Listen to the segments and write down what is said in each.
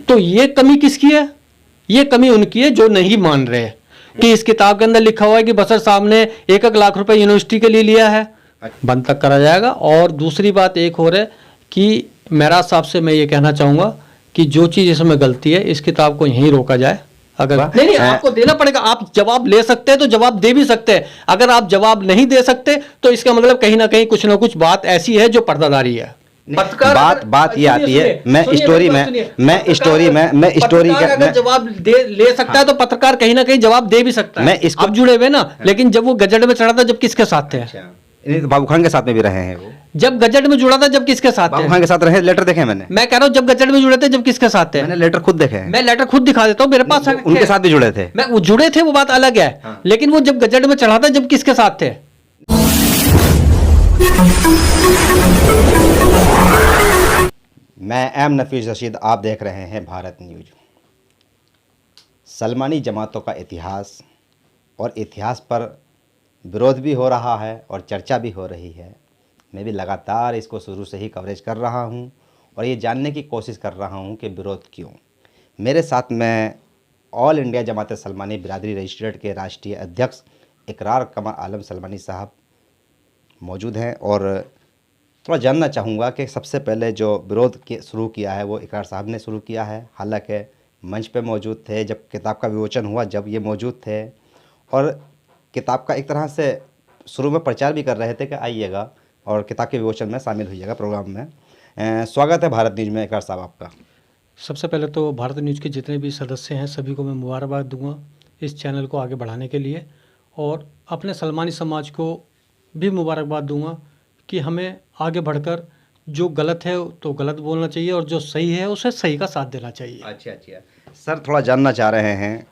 तो ये कमी किसकी है? ये कमी उनकी है जो नहीं मान रहे कि इस किताब के अंदर लिखा हुआ है कि बसर साहब ने 1-1 लाख रुपए यूनिवर्सिटी के लिए लिया है। बंद तक करा जाएगा। और दूसरी बात एक और है कि मेरा साहब से मैं ये कहना चाहूँगा कि जो चीज़ इसमें गलती है, इस किताब को यहीं रोका जाए। अगर नहीं आपको देना पड़ेगा, आप जवाब ले सकते हैं तो जवाब दे भी सकते हैं। अगर आप जवाब नहीं दे सकते तो इसका मतलब कहीं ना कहीं कुछ ना कुछ बात ऐसी है जो पर्दादारी है। बात ये आती है, मैं स्टोरी अगर जवाब ले सकता है तो पत्रकार कहीं ना कहीं जवाब दे भी सकता है। मैं इसको आप जुड़े हुए ना, लेकिन जब वो गजट में चढ़ा था जब किसके साथ थे? बाबू खान के साथ में भी रहे हैं वो। जब गजट में जुड़ा था जब किसके साथ थे? बाबू खान के साथ रहे, लेटर देखे मैंने। मैं कह रहा हूँ जब गजट में जुड़े थे जब किसके साथ थे? मैंने लेटर खुद देखे हैं। मैं लेटर खुद दिखा देता हूँ, मेरे पास उनके साथ भी जुड़े थे। मैं वो जुड़े थे वो बात अलग है। हाँ। लेकिन वो जब गजट में चढ़ा था जब किसके साथ थे? मैं एम नफीस रशीद, आप देख रहे हैं भारत न्यूज। सलमानी जमातों का इतिहास और इतिहास पर विरोध भी हो रहा है और चर्चा भी हो रही है। मैं भी लगातार इसको शुरू से ही कवरेज कर रहा हूं और ये जानने की कोशिश कर रहा हूं कि विरोध क्यों। मेरे साथ में ऑल इंडिया जमात सलमानी बिरादरी रजिस्ट्रेड के राष्ट्रीय अध्यक्ष इकरार कमर आलम सलमानी साहब मौजूद हैं और थोड़ा जानना चाहूँगा कि सबसे पहले जो विरोध शुरू किया है वो इकरार साहब ने शुरू किया है। हालांकि मंच पे मौजूद थे, जब किताब का विमोचन हुआ जब ये मौजूद थे और किताब का एक तरह से शुरू में प्रचार भी कर रहे थे कि आइएगा और किताब के विमोचन में शामिल होइएगा प्रोग्राम में। स्वागत है भारत न्यूज़ में इकरार साहब आपका। सबसे पहले तो भारत न्यूज़ के जितने भी सदस्य हैं सभी को मैं मुबारकबाद दूंगा इस चैनल को आगे बढ़ाने के लिए, और अपने सलमानी समाज को भी मुबारकबाद दूंगा कि हमें आगे बढ़कर जो गलत है तो गलत बोलना चाहिए और जो सही है उसे सही का साथ देना चाहिए। अच्छा सर, थोड़ा जानना चाह रहे हैं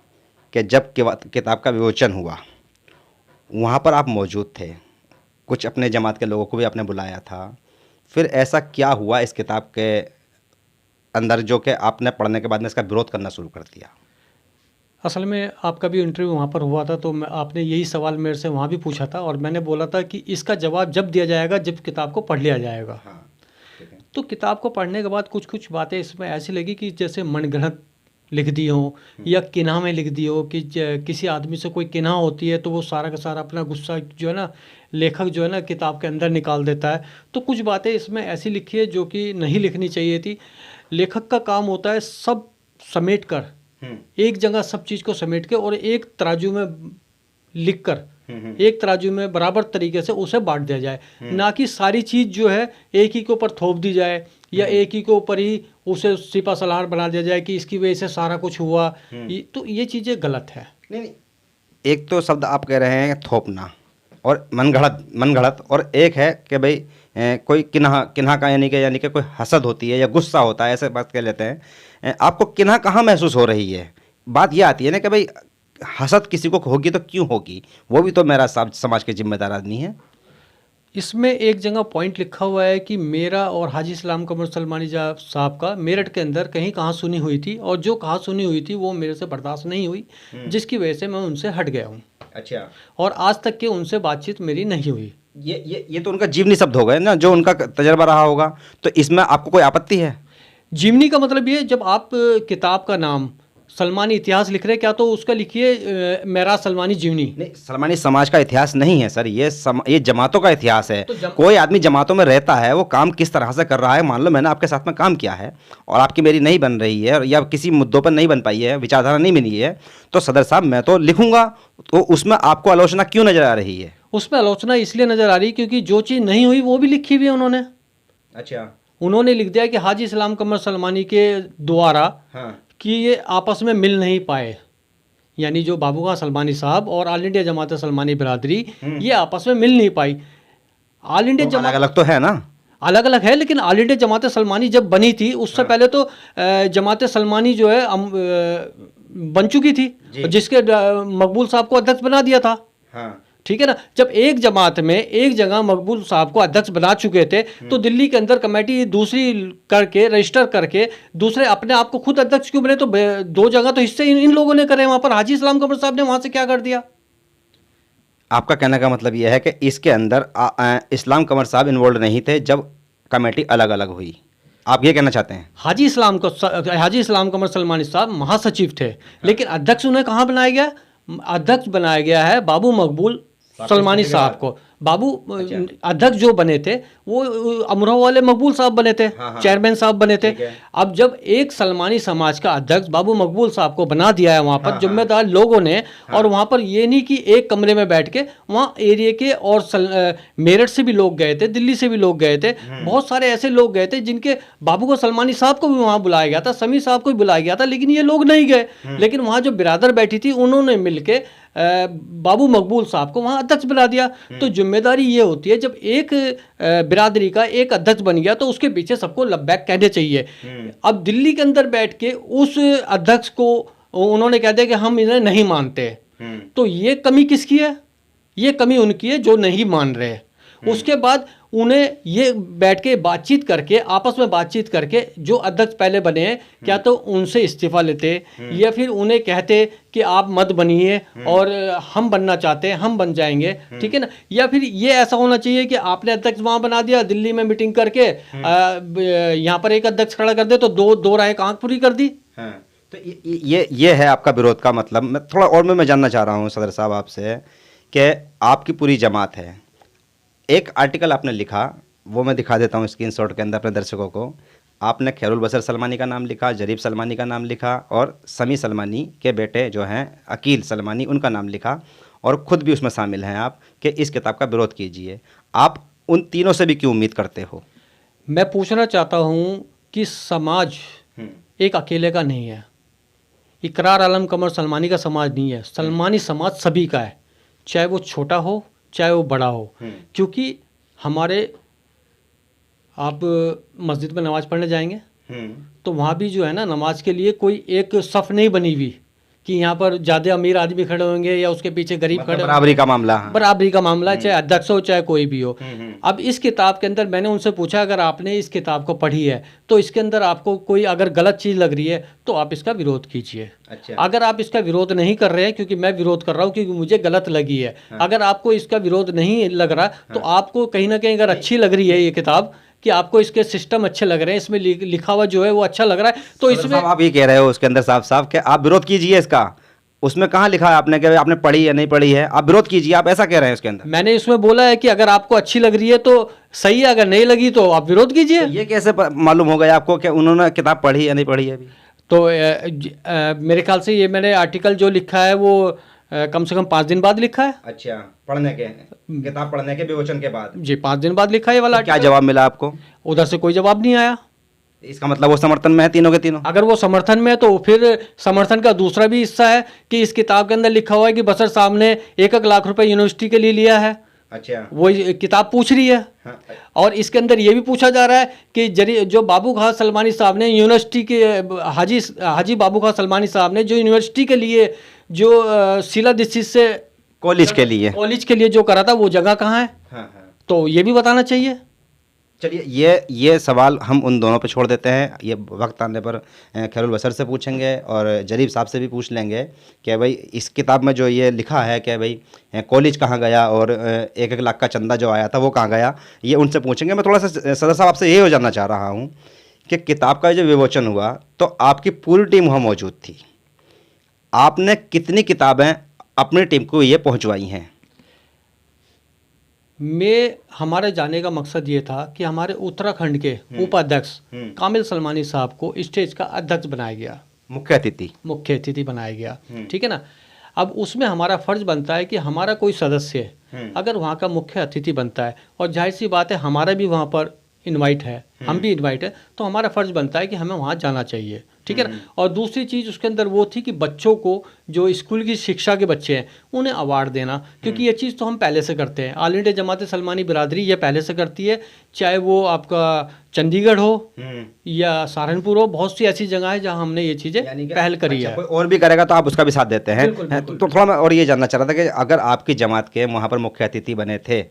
कि जब किताब का विमोचन हुआ वहाँ पर आप मौजूद थे, कुछ अपने जमात के लोगों को भी आपने बुलाया था, फिर ऐसा क्या हुआ इस किताब के अंदर जो कि आपने पढ़ने के बाद में इसका विरोध करना शुरू कर दिया? असल में आपका भी इंटरव्यू वहाँ पर हुआ था तो आपने यही सवाल मेरे से वहाँ भी पूछा था और मैंने बोला था कि इसका जवाब जब दिया जाएगा जब किताब को पढ़ लिया जाएगा। हाँ, तो किताब को पढ़ने के बाद कुछ बातें इसमें ऐसी लगी कि जैसे मनगढ़ंत लिख दी हो या किन्हा में लिख दी हो कि किसी आदमी से कोई किन्हा होती है तो वो सारा का सारा अपना गुस्सा जो है ना लेखक जो है ना किताब के अंदर निकाल देता है। तो कुछ बातें इसमें ऐसी लिखी है जो कि नहीं लिखनी चाहिए थी। लेखक का काम होता है सब समेट कर, एक जगह सब चीज़ को समेट के और एक तराजू में लिख कर एक तराजू में बराबर तरीके से उसे बांट दिया जाए, ना कि सारी चीज़ जो है एक ही के ऊपर थोप दी जाए या एक ही के ऊपर ही उसे सिपा सलार बना दिया जाए कि इसकी वजह से सारा कुछ हुआ। तो ये चीज़ें गलत है। नहीं, एक तो शब्द आप कह रहे हैं थोपना और मनगढ़ंत, और एक है कि भाई कोई किन्हा का यानी कि कोई हसद होती है या गुस्सा होता है, ऐसे बात कह लेते हैं। आपको किन्हा कहाँ महसूस हो रही है? बात ये आती है ना कि भाई हसद किसी को होगी तो क्यों होगी, वो भी तो मेरा समाज के जिम्मेदार आदमी है। इसमें एक जगह पॉइंट लिखा हुआ है कि मेरा और हाजी इस्लाम कमर सलमानी साहब का मेरठ के अंदर कहीं कहाँ सुनी हुई थी और जो कहाँ सुनी हुई थी वो मेरे से बर्दाश्त नहीं हुई, जिसकी वजह से मैं उनसे हट गया हूँ। अच्छा। और आज तक के उनसे बातचीत मेरी नहीं हुई। ये तो उनका जीवनी शब्द हो गए ना, जो उनका तजर्बा रहा होगा, तो इसमें आपको कोई आपत्ति है? जीवनी का मतलब ये, जब आप किताब का नाम सलमानी इतिहास लिख रहे हैं क्या तो उसका लिखिए मेरा सलमानी जीवनी। नहीं, सलमानी समाज का इतिहास नहीं है सर, ये जमातों का इतिहास है। तो कोई आदमी जमातों में रहता है, वो काम किस तरह से कर रहा है, मान लो मैंने आपके साथ में काम किया है और आपकी मेरी नहीं बन रही है या किसी मुद्दों पर नहीं बन पाई है, विचारधारा नहीं मिली है, तो सदर साहब मैं तो लिखूंगा। तो उसमें आपको आलोचना क्यों नजर आ रही है? उसमें आलोचना इसलिए नजर आ रही क्योंकि जो चीज़ नहीं हुई वो भी लिखी हुई है उन्होंने। अच्छा। उन्होंने लिख दिया कि हाजी इस्लाम कमर सलमानी के द्वारा कि ये आपस में मिल नहीं पाए, यानी जो बाबू खान सलमानी साहब और ऑल इंडिया जमात सलमानी बिरादरी ये आपस में मिल नहीं पाई। ऑल इंडिया जमात अलग तो है ना, अलग अलग है, लेकिन ऑल इंडिया जमात सलमानी जब बनी थी उससे पहले तो जमात सलमानी जो है बन चुकी थी, जिसके मकबूल साहब को अध्यक्ष बना दिया था। ठीक है ना। जब एक जमात में एक जगह मकबूल साहब को अध्यक्ष बना चुके थे तो दिल्ली के अंदर कमेटी दूसरी करके रजिस्टर करके दूसरे अपने आप को खुद अध्यक्ष क्यों बने? तो दो जगह तो हिस्से इन लोगों ने करे, वहां पर हाजी इस्लाम कमर साहब ने वहां से क्या कर दिया? आपका कहने का मतलब यह है कि इसके अंदर इस्लाम कमर साहब इन्वॉल्व नहीं थे जब कमेटी अलग अलग हुई, आप ये कहना चाहते हैं? हाजी इस्लाम कमर सलमानी साहब महासचिव थे, लेकिन अध्यक्ष उन्हें कहाँ बनाया गया? अध्यक्ष बनाया गया है बाबू मकबूल सलमानी साहब को। बाबू अध्यक्ष जो बने थे वो अमरोहा वाले मकबूल साहब बने थे, चेयरमैन साहब बने थे। अब जब एक सलमानी समाज का अध्यक्ष बाबू मकबूल साहब को बना दिया है वहाँ पर जिम्मेदार लोगों ने, और वहाँ पर ये नहीं कि एक कमरे में बैठ के, वहाँ एरिया के और मेरठ से भी लोग गए थे, दिल्ली से भी लोग गए थे, बहुत सारे ऐसे लोग गए थे जिनके बाबू को सलमानी साहब को भी वहाँ बुलाया गया था, समी साहब को भी बुलाया गया था, लेकिन ये लोग नहीं गए। लेकिन वहाँ जो बिरादर बैठी थी उन्होंने मिलके बाबू मकबूल साहब को वहाँ अध्यक्ष बना दिया। तो जिम्मेदारी ये होती है, जब एक बिरादरी का एक अध्यक्ष बन गया तो उसके पीछे सबको लब्बैक कहने चाहिए। अब दिल्ली के अंदर बैठ के उस अध्यक्ष को उन्होंने कह दिया कि हम इन्हें नहीं मानते, तो ये कमी किसकी है? ये कमी उनकी है जो नहीं मान रहे। उसके बाद उन्हें ये बैठ के बातचीत करके, आपस में बातचीत करके, जो अध्यक्ष पहले बने हैं क्या तो उनसे इस्तीफा लेते, या फिर उन्हें कहते कि आप मत बनिए और हम बनना चाहते हैं, हम बन जाएंगे, ठीक है ना। या फिर ये ऐसा होना चाहिए कि आपने अध्यक्ष वहाँ बना दिया, दिल्ली में मीटिंग करके यहाँ पर एक अध्यक्ष खड़ा कर दे तो दो राय आंख पूरी कर दी। तो ये है आपका विरोध का मतलब। मैं थोड़ा और मैं जानना चाह रहा हूँ सदर साहब आपसे कि आपकी पूरी जमात है, एक आर्टिकल आपने लिखा, वो मैं दिखा देता हूँ स्क्रीनशॉट के अंदर अपने दर्शकों को। आपने खैरुल बसर सलमानी का नाम लिखा, जरीफ सलमानी का नाम लिखा, और समी सलमानी के बेटे जो हैं अकील सलमानी उनका नाम लिखा, और ख़ुद भी उसमें शामिल हैं आप कि इस किताब का विरोध कीजिए। आप उन तीनों से भी क्यों उम्मीद करते हो? मैं पूछना चाहता हूँ कि समाज एक अकेले का नहीं है, इकरार आलम कमर सलमानी का समाज नहीं है, सलमानी समाज सभी का है, चाहे वो छोटा हो चाहे वो बड़ा हो। क्योंकि हमारे, आप मस्जिद में नमाज़ पढ़ने जाएंगे तो वहाँ भी जो है ना, नमाज के लिए कोई एक सफ़ नहीं बनी हुई कि यहाँ पर ज़्यादा अमीर आदमी खड़े होंगे या उसके पीछे गरीब खड़े। बराबरी का मामला, बराबरी का मामला, चाहे अध्यक्ष हो चाहे कोई भी हो। अब इस किताब के अंदर मैंने उनसे पूछा, अगर आपने इस किताब को पढ़ी है तो इसके अंदर आपको कोई अगर गलत चीज़ लग रही है तो आप इसका विरोध कीजिए। अच्छा। अगर आप इसका विरोध नहीं कर रहे हैं, क्योंकि मैं विरोध कर रहा हूँ क्योंकि मुझे गलत लगी है, अगर आपको इसका विरोध नहीं लग रहा तो आपको कहीं ना कहीं अगर अच्छी लग रही है ये किताब, कि आपको इसके सिस्टम अच्छे लग रहे हैं, इसमें लिखा हुआ जो है वो अच्छा लग रहा है, तो इसमें आप ये कह रहे हो उसके अंदर साफ साफ कि आप विरोध कीजिए इसका। उसमें कहाँ लिखा है आपने कि आपने पढ़ी या नहीं पढ़ी है? आप विरोध कीजिए, आप ऐसा कह रहे हैं उसके अंदर। मैंने इसमें बोला है कि अगर आपको अच्छी लग रही है तो सही है, अगर नहीं लगी तो आप विरोध कीजिए। तो ये कैसे मालूम हो गया आपको कि उन्होंने किताब पढ़ी या नहीं पढ़ी है अभी? तो मेरे ख्याल से ये मैंने आर्टिकल जो लिखा है वो कम से कम 5 दिन बाद लिखा है। अच्छा, पढ़ने के, किताब पढ़ने के विमोचन के बाद? जी, 5 दिन बाद लिखा है ये वाला। क्या जवाब मिला आपको? उधर से कोई जवाब नहीं आया। इसका मतलब वो समर्थन में है तीनों के तीनों? अगर वो समर्थन में है तो फिर समर्थन का दूसरा भी हिस्सा है कि इस किताब के अंदर लिखा हुआ है कि बसर साहब ने 1-1 लाख रुपए यूनिवर्सिटी के लिए लिया है। अच्छा, वो किताब पूछ रही है। हाँ। और इसके अंदर ये भी पूछा जा रहा है कि जो बाबू खां सलमानी साहब ने यूनिवर्सिटी के, हाजी बाबू खां सलमानी साहब ने जो यूनिवर्सिटी के लिए जो शीला दीक्षित से कॉलेज के लिए जो करा था वो जगह कहाँ है? हाँ। तो ये भी बताना चाहिए। चलिए, ये सवाल हम उन दोनों पे छोड़ देते हैं, ये वक्त आने पर खैरुल बसर से पूछेंगे और जरीफ साहब से भी पूछ लेंगे कि भाई इस किताब में जो ये लिखा है कि भाई कॉलेज कहाँ गया और 1-1 लाख का चंदा जो आया था वो कहाँ गया, ये उनसे पूछेंगे। मैं थोड़ा सा सदर साहब आपसे ये हो जानना चाह रहा हूँ कि किताब का जो विमोचन हुआ तो आपकी पूरी टीम वहाँ मौजूद थी, आपने कितनी किताबें अपनी टीम को ये पहुँचवाई हैं? हमारे जाने का मकसद ये था कि हमारे उत्तराखंड के उपाध्यक्ष कामिल सलमानी साहब को स्टेज का अध्यक्ष बनाया गया, मुख्य अतिथि बनाया गया, ठीक है ना। अब उसमें हमारा फर्ज बनता है कि हमारा कोई सदस्य अगर वहाँ का मुख्य अतिथि बनता है, और जाहिर सी बात है हमारा भी वहाँ पर इनवाइट है, हम भी इनवाइट है, तो हमारा फर्ज बनता है कि हमें वहाँ जाना चाहिए, ठीक है ना। और दूसरी चीज़ उसके अंदर वो थी कि बच्चों को, जो स्कूल की शिक्षा के बच्चे हैं, उन्हें अवार्ड देना, क्योंकि ये चीज़ तो हम पहले से करते हैं। ऑल इंडिया जमात सलमानी बिरादरी ये पहले से करती है, चाहे वो आपका चंडीगढ़ हो या सहारनपुर हो, बहुत सी ऐसी जगह है जहाँ हमने ये चीज़ें पहल करी है। कोई और भी करेगा तो आप उसका भी साथ देते हैं। तो थोड़ा मैं और ये जानना चाह रहा था कि अगर आपकी जमात के वहाँ पर मुख्य अतिथि बने थे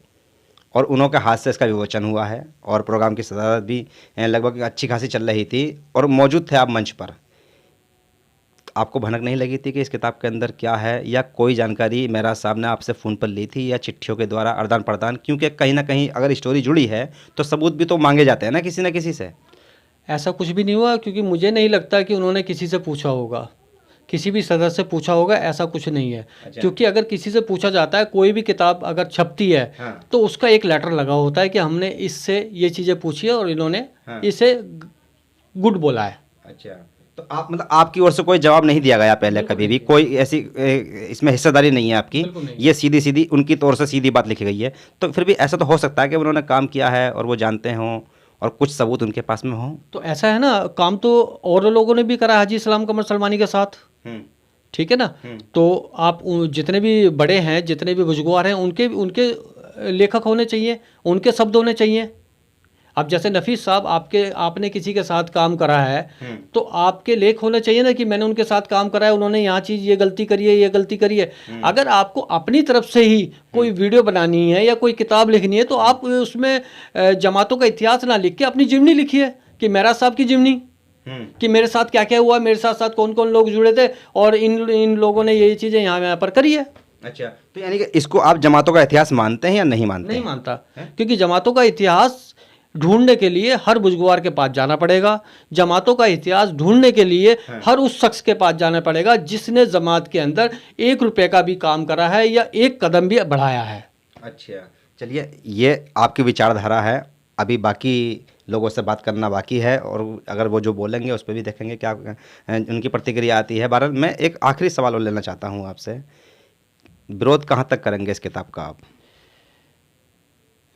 और उन्हों के हाथ से इसका विमोचन हुआ है और प्रोग्राम की सदारत भी लगभग अच्छी खासी चल रही थी और मौजूद थे आप मंच पर, आपको भनक नहीं लगी थी कि इस किताब के अंदर क्या है, या कोई जानकारी मेरा साहब ने आपसे फ़ोन पर ली थी या चिट्ठियों के द्वारा आदान प्रदान? क्योंकि कहीं ना कहीं अगर स्टोरी जुड़ी है तो सबूत भी तो मांगे जाते हैं ना किसी से। ऐसा कुछ भी नहीं हुआ, क्योंकि मुझे नहीं लगता कि उन्होंने किसी से पूछा होगा, किसी भी सदस्य से पूछा होगा, ऐसा कुछ नहीं है। अच्छा। क्योंकि अगर किसी से पूछा जाता है, कोई भी किताब अगर छपती है, हाँ। तो उसका एक लेटर लगा होता है कि हमने इससे ये चीज़ें पूछी है और इन्होंने हाँ। इसे गुड बोला है। अच्छा, तो आप मतलब आपकी ओर से कोई जवाब नहीं दिया गया पहले बिल्कुल कभी भी, नहीं कोई ऐसी इसमें हिस्सेदारी नहीं है आपकी, बिल्कुल नहीं। ये सीधी सीधी उनकी तौर से सीधी बात लिखी गई है। तो फिर भी ऐसा तो हो सकता है कि उन्होंने काम किया है और वो जानते हों और कुछ सबूत उनके पास में हो। तो ऐसा है ना, काम तो और लोगों ने भी करा, हाजी इस्लाम कमर सलमानी के साथ, ठीक है ना। तो आप जितने भी बड़े हैं, जितने भी बुजुर्ग हैं, उनके उनके लेखक होने चाहिए, उनके शब्द होने चाहिए। अब जैसे नफीस साहब, आपने किसी के साथ काम करा है, तो आपके लेख होने चाहिए ना कि मैंने उनके साथ काम करा है, उन्होंने यहाँ चीज़ ये गलती करी है, ये गलती करी है। अगर आपको अपनी तरफ से ही कोई वीडियो बनानी है या कोई किताब लिखनी है, तो आप उसमें जमातों का इतिहास ना लिख के अपनी जीवनी लिखिए, कि मेरा साहब की जीवनी, कि मेरे साथ क्या क्या हुआ, मेरे साथ साथ कौन कौन लोग जुड़े थे और इन लोगों ने ये चीज़ें यहाँ पर करी है। अच्छा, तो यानी कि इसको आप जमातों का इतिहास मानते हैं या नहीं मानते? नहीं मानता, क्योंकि जमातों का इतिहास ढूंढने के लिए हर बुजुर्ग के पास जाना पड़ेगा। जमातों का इतिहास ढूंढने के लिए हर उस शख्स के पास जाना पड़ेगा जिसने जमात के अंदर 1 रुपये का भी काम करा है या एक कदम भी बढ़ाया है। अच्छा, चलिए, ये आपकी विचारधारा है। अभी बाकी लोगों से बात करना बाकी है और अगर वो जो बोलेंगे उस पर भी देखेंगे क्या उनकी प्रतिक्रिया आती है। बहरहाल मैं एक आखिरी सवाल और लेना चाहता हूँ आपसे, विरोध कहाँ तक करेंगे इस किताब का आप?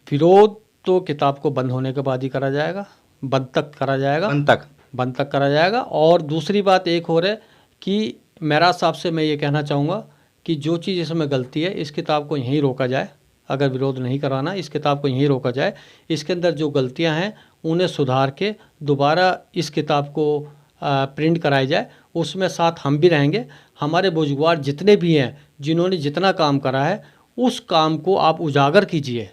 विरोध तो किताब को बंद होने के बाद ही करा जाएगा, बंद तक करा जाएगा, बंद तक करा जाएगा। और दूसरी बात एक और है कि मेरा साहब से मैं ये कहना चाहूँगा कि जो चीज़ इसमें गलती है, इस किताब को यहीं रोका जाए। अगर विरोध नहीं कराना, इस किताब को यहीं रोका जाए। इसके अंदर जो गलतियां हैं उन्हें सुधार के दोबारा इस किताब को प्रिंट कराई जाए। उसमें साथ हम भी रहेंगे। हमारे बुजुर्ग जितने भी हैं, जिन्होंने जितना काम करा है, उस काम को आप उजागर कीजिए,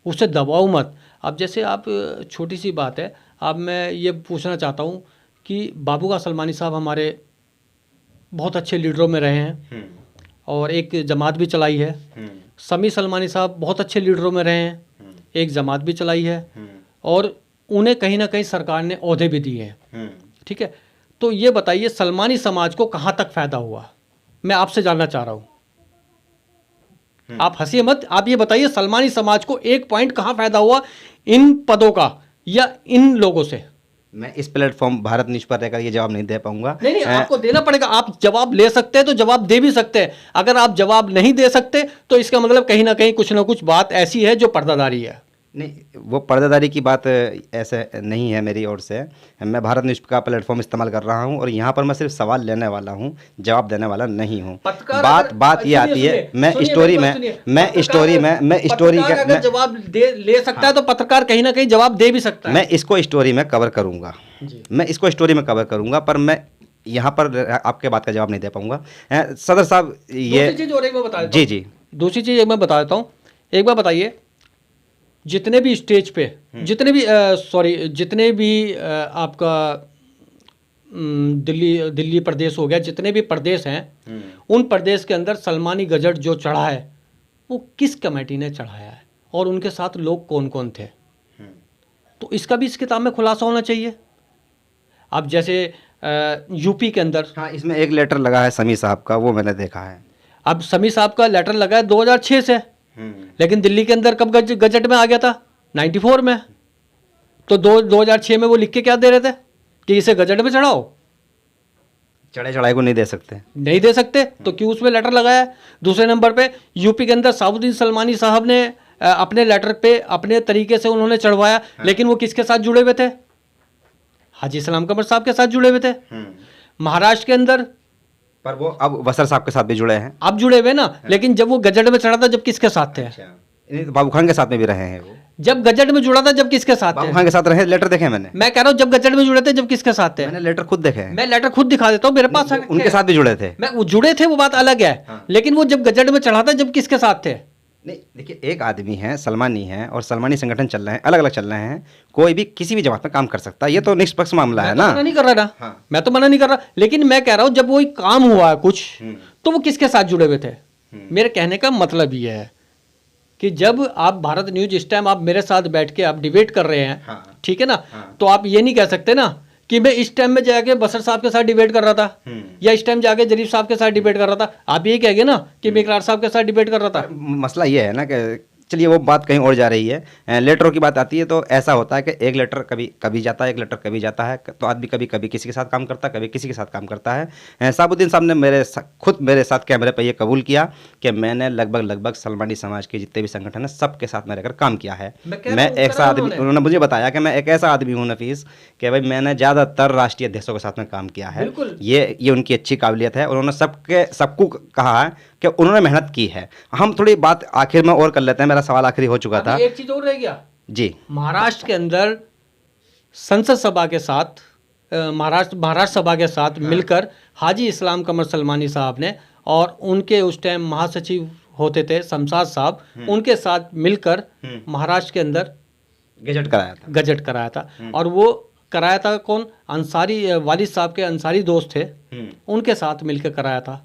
उसे दबाओ मत। अब जैसे आप, छोटी सी बात है, अब मैं ये पूछना चाहता हूँ कि बाबूगा सलमानी साहब हमारे बहुत अच्छे लीडरों में रहे हैं और एक जमात भी चलाई है। समी सलमानी साहब बहुत अच्छे लीडरों में रहे हैं, एक जमात भी चलाई है और उन्हें कहीं ना कहीं सरकार ने ओहदे भी दिए हैं, ठीक है। तो ये बताइए, सलमानी समाज को कहाँ तक फ़ायदा हुआ? मैं आपसे जानना चाह रहा हूँ। आप हंसिए मत, आप ये बताइए, सलमानी समाज को 1 पॉइंट कहाँ फ़ायदा हुआ इन पदों का या इन लोगों से? मैं इस प्लेटफॉर्म भारत न्यूज़ पर रहकर ये जवाब नहीं दे पाऊंगा। नहीं, आपको देना पड़ेगा। आप जवाब ले सकते हैं तो जवाब दे भी सकते हैं। अगर आप जवाब नहीं दे सकते तो इसका मतलब कहीं ना कहीं कुछ ना कुछ बात ऐसी है जो पर्दादारी है। नहीं, वो पर्दादारी की बात ऐसे नहीं है मेरी ओर से। मैं भारत न्यूज़ का प्लेटफॉर्म इस्तेमाल कर रहा हूं और यहां पर मैं सिर्फ सवाल लेने वाला हूं, जवाब देने वाला नहीं हूं। बात ये आती है, मैं स्टोरी का जवाब ले सकता है तो पत्रकार कहीं ना कहीं जवाब दे भी सकता है। मैं इसको स्टोरी में कवर करूंगा, पर मैं यहाँ पर आपके बात का जवाब नहीं दे पाऊंगा। सदर साहब, ये जी दूसरी चीज़ मैं बता देता हूँ। एक बार बताइए, जितने भी स्टेज पे, जितने भी आपका दिल्ली प्रदेश हो गया, जितने भी प्रदेश हैं, उन प्रदेश के अंदर सलमानी गजट जो चढ़ा है वो किस कमेटी ने चढ़ाया है और उनके साथ लोग कौन कौन थे, तो इसका भी इस किताब में खुलासा होना चाहिए। अब जैसे यूपी के अंदर, हाँ, इसमें एक लेटर लगा है समी साहब का, वो मैंने देखा है। अब समी साहब का लेटर लगा है 2006 से, लेकिन दिल्ली के अंदर कब गजट में आ गया था? 94 में। तो 2006 में वो लिख के क्या दे रहे थे कि इसे गजट में चढ़ाओ? चढ़ाई को नहीं दे सकते, तो क्यों उसमें लेटर लगाया? दूसरे नंबर पे यूपी के अंदर साउद्दीन सलमानी साहब ने अपने लेटर पे अपने तरीके से उन्होंने चढ़वाया, लेकिन वो किसके साथ जुड़े हुए थे? हाजी इस्लाम कमर साहब के साथ जुड़े हुए थे। महाराष्ट्र के अंदर, पर वो अब वसर साहब के साथ भी जुड़े हैं, अब जुड़े हुए ना, लेकिन जब वो गजट में चढ़ा था जब किसके साथ थे? बाबू खान के साथ में भी रहे हैं वो। जब गजट में जुड़ा था जब किसके साथ थे? बाबू खान के साथ रहे, लेटर देखे मैंने। मैं कह रहा हूँ जब गजट में जुड़े थे जब किसके साथ थे? मैंने लेटर खुद देखे हैं। मैं लेटर खुद दिखा देता हूँ, मेरे पास उनके साथ भी जुड़े थे। मैं वो जुड़े थे, वो बात अलग है। लेकिन वो जब गजट में चढ़ा था जब किसके साथ थे? नहीं, देखिए, एक आदमी है, सलमानी है, और सलमानी संगठन चल रहे हैं, अलग अलग चल रहे हैं, कोई भी किसी भी जमात में काम कर सकता है, ये तो निष्पक्ष मामला है ना। मैं तो मना नहीं कर रहा ना, मैं तो मना नहीं कर रहा, लेकिन मैं कह रहा हूँ जब वही काम हुआ है कुछ, तो वो किसके साथ जुड़े हुए थे? मेरे कहने का मतलब ये है। कि जब आप भारत न्यूज इस टाइम आप मेरे साथ बैठ के आप डिबेट कर रहे हैं, हाँ। ठीक है ना, हाँ। तो आप ये नहीं कह सकते ना कि मैं इस टाइम में जाके बसर साहब के साथ डिबेट कर रहा था या इस टाइम जाके जरीफ साहब के साथ डिबेट कर रहा था। आप ये कहेंगे ना कि मैं इकरार साहब के साथ डिबेट कर रहा था। मसला ये है ना कि चलिए वो बात कहीं और जा रही है। लेटरों की बात आती है तो ऐसा होता है कि एक लेटर कभी कभी जाता है, एक लेटर कभी जाता है, तो आदमी कभी कभी किसी के साथ काम करता है, कभी किसी के साथ काम करता है। साबुद्दीन साहब ने खुद मेरे साथ कैमरे पर ये कबूल किया कि मैंने लगभग सलमानी समाज के जितने भी संगठन हैं सबके साथ में रहकर काम किया है। मैं एक ऐसा आदमी, उन्होंने मुझे बताया कि मैं एक ऐसा आदमी हूँ नफीस कि भाई मैंने ज़्यादातर राष्ट्रीय अध्यक्षों के साथ में काम किया है। ये उनकी अच्छी काबिलियत है। उन्होंने सबको कहा है कि उन्होंने मेहनत की है। हम थोड़ी बात आखिर में और कर लेते हैं, मेरा सवाल आखिरी हो चुका था। एक चीज और रह गया जी। महाराष्ट्र के अंदर संसद सभा के साथ महाराष्ट्र सभा के साथ मिलकर हाजी इस्लाम कमर सलमानी साहब ने और उनके उस टाइम महासचिव होते थे शमशाद साहब, उनके साथ मिलकर महाराष्ट्र के अंदर गजट कराया था। और वो कराया था कौन? अंसारी, वालिद साहब के अंसारी दोस्त थे, उनके साथ मिलकर कराया था।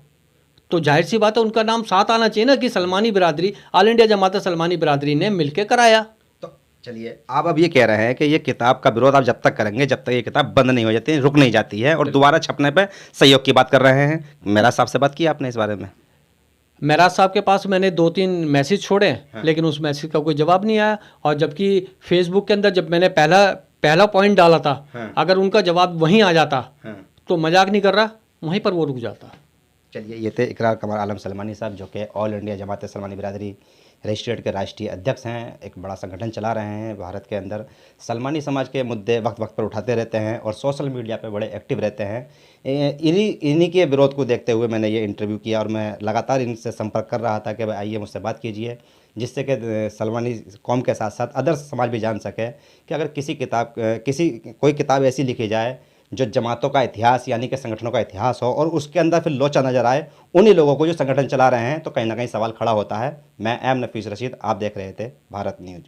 तो जाहिर सी बात है उनका नाम साथ आना चाहिए ना कि सलमानी बिरादरी, ऑल इंडिया जमात सलमानी बिरादरी ने मिलकर कराया। तो चलिए आप अब ये कह रहे हैं कि ये किताब का विरोध आप जब तक करेंगे जब तक ये किताब बंद नहीं हो जाती, रुक नहीं जाती है, और दोबारा छपने पे सहयोग की बात कर रहे हैं। मेरा साहब से बात की आपने इस बारे में? मेराज साहब के पास मैंने 2-3 मैसेज छोड़े, लेकिन उस मैसेज का कोई जवाब नहीं आया। और जबकि फेसबुक के अंदर जब मैंने पहला पॉइंट डाला था, अगर उनका जवाब वहीं आ जाता तो मजाक नहीं कर रहा, वहीं पर वो रुक जाता। चलिए, ये थे इकरार कमर आलम सलमानी साहब, जो कि ऑल इंडिया जमात सलमानी बिरादरी रजिस्ट्रेट के राष्ट्रीय अध्यक्ष हैं। एक बड़ा संगठन चला रहे हैं भारत के अंदर। सलमानी समाज के मुद्दे वक्त वक्त पर उठाते रहते हैं और सोशल मीडिया पे बड़े एक्टिव रहते हैं। इन्हीं के विरोध को देखते हुए मैंने ये इंटरव्यू किया और मैं लगातार इनसे संपर्क कर रहा था कि भाई आइए मुझसे बात कीजिए, जिससे कि सलमानी कौम के साथ साथ अदर समाज भी जान सके कि अगर कोई किताब ऐसी लिखी जाए जो जमातों का इतिहास यानी कि संगठनों का इतिहास हो और उसके अंदर फिर लोचा नज़र आए उन्हीं लोगों को जो संगठन चला रहे हैं, तो कहीं ना कहीं सवाल खड़ा होता है। मैं एम नफीस रशीद, आप देख रहे थे भारत न्यूज।